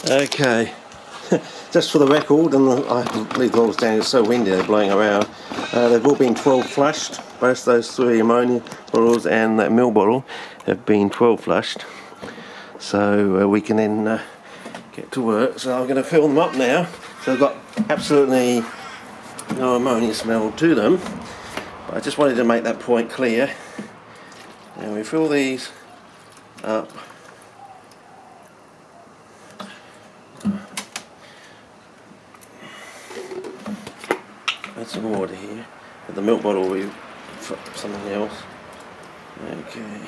Okay, just for the record, and I leave the bottles down, it's so windy they're blowing around. They've all been 12 flushed. Both those 3 ammonia bottles and that mill bottle have been 12 flushed. So we can then get to work. So I'm going to fill them up now. So I've got absolutely no ammonia smell to them. But I just wanted to make that point clear. And we fill these up. Add some water here. With the milk bottle we put something else. Okay.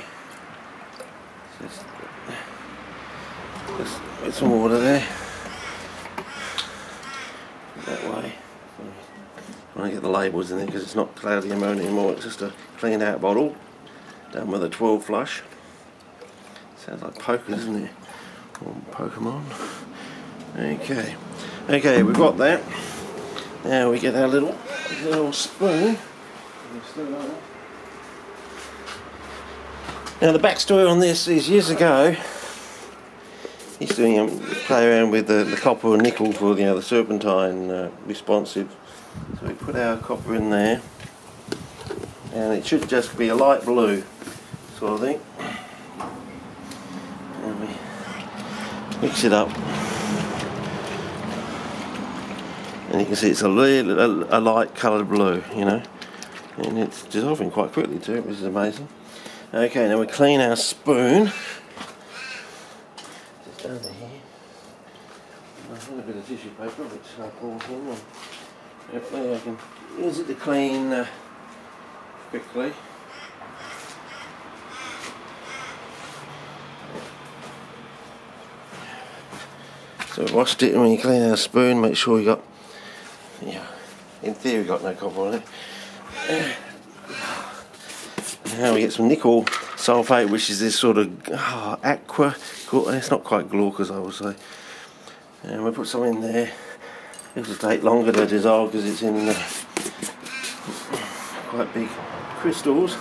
Just put some water there. That way. I want to get the labels in there because it's not cloudy ammonia anymore. It's just a cleaned out bottle done with a 12 flush. Sounds like poker, doesn't it? Or Pokemon. Okay. Okay, we've got that. Now we get our little spoon. Now the backstory on this is years ago, he's doing play around with the copper and nickel for the serpentine responsive. So we put our copper in there, and it should just be a light blue sort of thing. And we mix it up. And you can see it's a light coloured blue, and it's dissolving quite quickly too, which is amazing. Okay, now we clean our spoon. Just under here. I've got a bit of tissue paper, which I pull in. Hopefully I can use it to clean quickly. So we washed it, and when you clean our spoon, make sure you got, in theory, got no copper on it. Now we get some nickel sulfate, which is this sort of aqua. It's not quite glaucous, I would say. And we put some in there. It'll take longer to dissolve because it's in quite big crystals.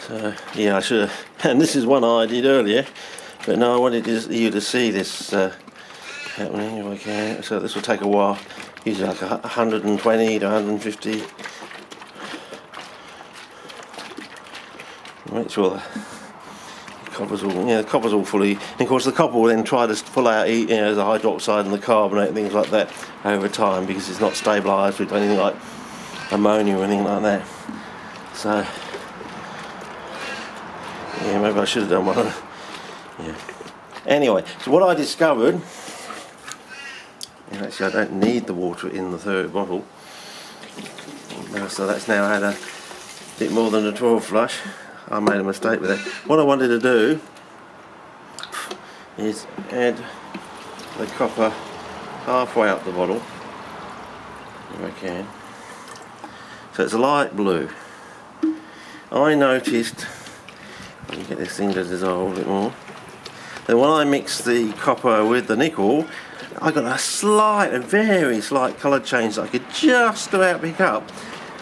So yeah, I should have. And this is one I did earlier, but no, I wanted you to see this happening if I can. So this will take a while. Usually like 120 to 150. Make sure the copper's all, the copper's all fully. And of course, the copper will then try to pull out the hydroxide and the carbonate and things like that over time because it's not stabilised with anything like ammonia or anything like that. So yeah, maybe I should have done one. Yeah. Anyway, so what I discovered. And actually I don't need the water in the third bottle, so that's now had a bit more than a 12 flush. I made a mistake with that. What I wanted to do is add the copper halfway up the bottle, if I can. So it's a light blue. I noticed, let me get this thing to dissolve a bit more, that when I mixed the copper with the nickel, I got a very slight colour change that I could just about pick up.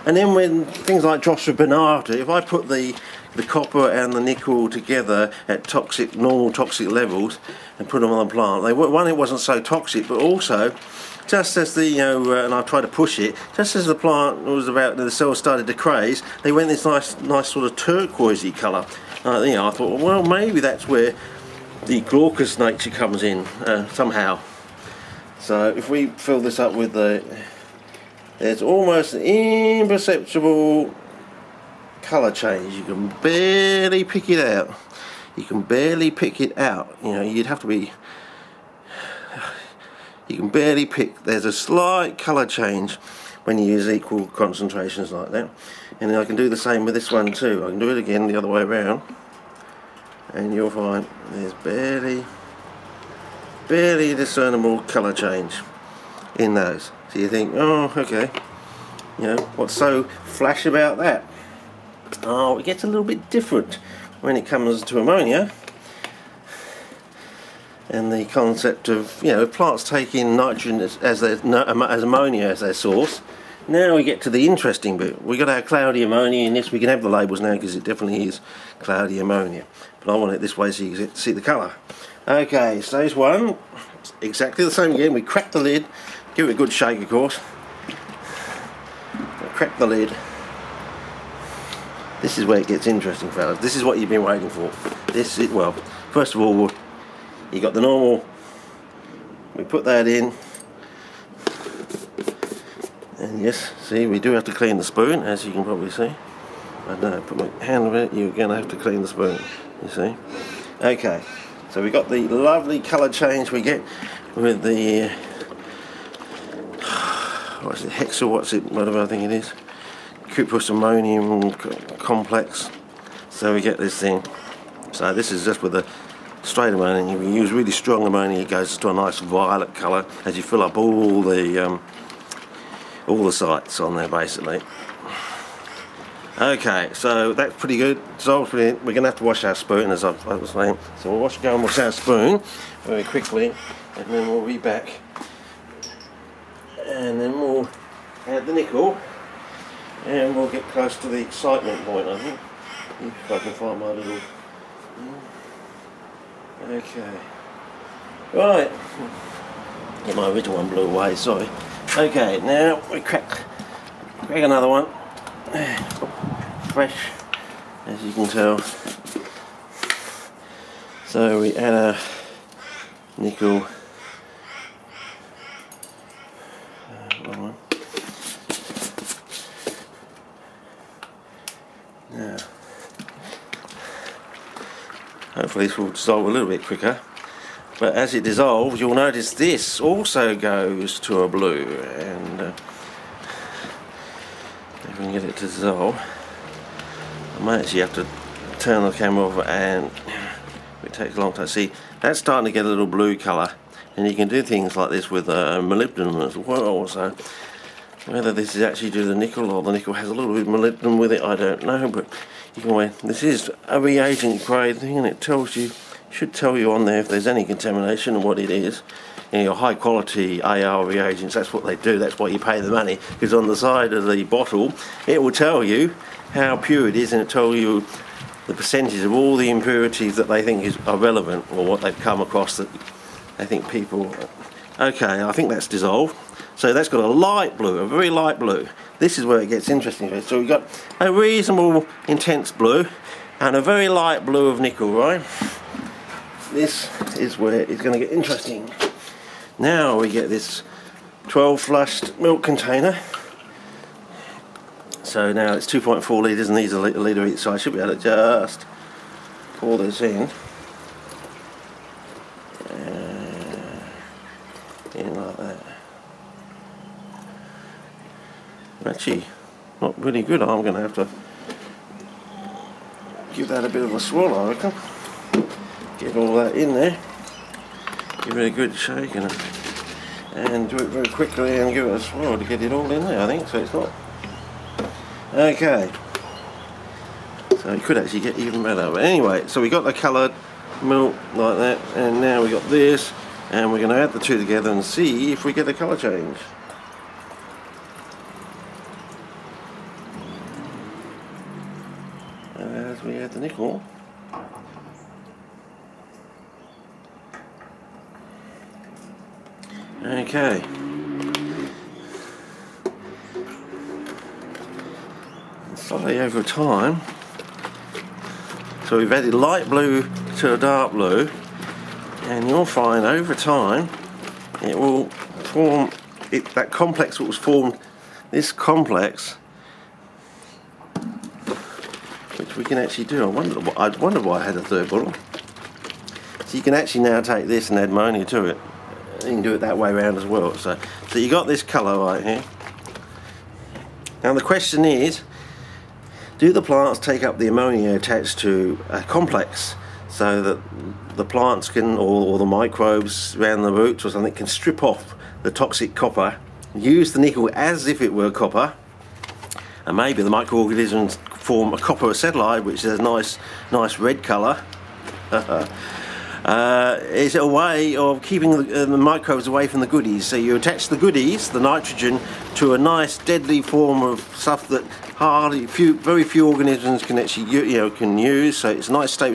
And then when things like Joshua Benata, if I put the copper and the nickel together at normal toxic levels and put them on the plant, one, it wasn't so toxic, but also just as and I tried to push it, just as the plant was the cells started to craze, they went this nice sort of turquoisey colour. I thought, well, maybe that's where the glaucous nature comes in somehow. So if we fill this up with there's almost an imperceptible colour change. You can barely pick it out. You'd have to be. You can barely pick. There's a slight colour change when you use equal concentrations like that. And then I can do the same with this one too. I can do it again the other way around, and you'll find there's barely discernible colour change in those. So you think, oh, okay, what's so flash about that? Oh, it gets a little bit different when it comes to ammonia and the concept of, plants take in nitrogen as ammonia as their source, Now we get to the interesting bit. We've got our cloudy ammonia in this. We can have the labels now because it definitely is cloudy ammonia. But I want it this way so you can see the colour. Okay, stage one, exactly the same again. We crack the lid, give it a good shake of course. Crack the lid. This is where it gets interesting, fellas. This is what you've been waiting for. This is, well, first of all, you got the normal, we put that in. And yes, see, we do have to clean the spoon, as you can probably see. I don't know, put my hand on it, you're going to have to clean the spoon, you see. Okay, so we got the lovely colour change we get with the, what's it, hexyl, whatever I think it is. Cuprous ammonium complex. So we get this thing. So this is just with the straight ammonia. If you use really strong ammonia, it goes to a nice violet colour as you fill up all the sites on there basically. Okay, so that's pretty good. Dissolved pretty. We're going to have to wash our spoon, as I was saying. So we'll go and wash our spoon very quickly, and then we'll be back. And then we'll add the nickel, and we'll get close to the excitement point, I think. If I can find my little. Okay. Right. Yeah, my original one blew away. Sorry. Okay, now we crack another one. Fresh, as you can tell. So we add a nickel. Now, hopefully this will dissolve a little bit quicker. But as it dissolves, you'll notice this also goes to a blue, and if we can get it to dissolve, I might actually have to turn the camera off, and it takes a long time. See, that's starting to get a little blue colour, and you can do things like this with molybdenum as well. So whether this is actually due to the nickel, or the nickel has a little bit of molybdenum with it, I don't know. But you can, this is a reagent grade thing, and it tells you. Should tell you on there if there's any contamination and what it is. You know, your high quality AR reagents, that's what they do, that's why you pay the money, because on the side of the bottle it will tell you how pure it is, and it tells you the percentage of all the impurities that they think are relevant, or what they've come across that they think people. Okay, I think that's dissolved. So that's got a light blue, a very light blue. This is where it gets interesting. So we've got a reasonable intense blue and a very light blue of nickel, right? This is where it's going to get interesting. Now we get this 12 flushed milk container. So now it's 2.4 litres and these are a litre each, so I should be able to just pour this in. In like that. Actually, not really good. I'm going to have to give that a bit of a swirl, I reckon. Get all that in there, give it a good shake and do it very quickly and give it a swirl to get it all in there, I think, so it's not. Okay, so it could actually get even better, but anyway, so we got the coloured milk like that, and now we got this, and we're going to add the two together and see if we get a colour change. And as we add the nickel, okay. Slowly over time. So we've added light blue to a dark blue, and you'll find over time it will form that complex that was formed. This complex, which we can actually do. I wonder why I had a third bottle. So you can actually now take this and add ammonia to it. You can do it that way around as well. So you got this colour right here. Now the question is, do the plants take up the ammonia attached to a complex so that the plants can, or the microbes around the roots or something, can strip off the toxic copper, use the nickel as if it were copper, and maybe the microorganisms form a copper acetylide, which is a nice red colour. It's a way of keeping the microbes away from the goodies. So you attach the goodies, the nitrogen, to a nice deadly form of stuff that very few organisms can actually can use. So it's a nice stable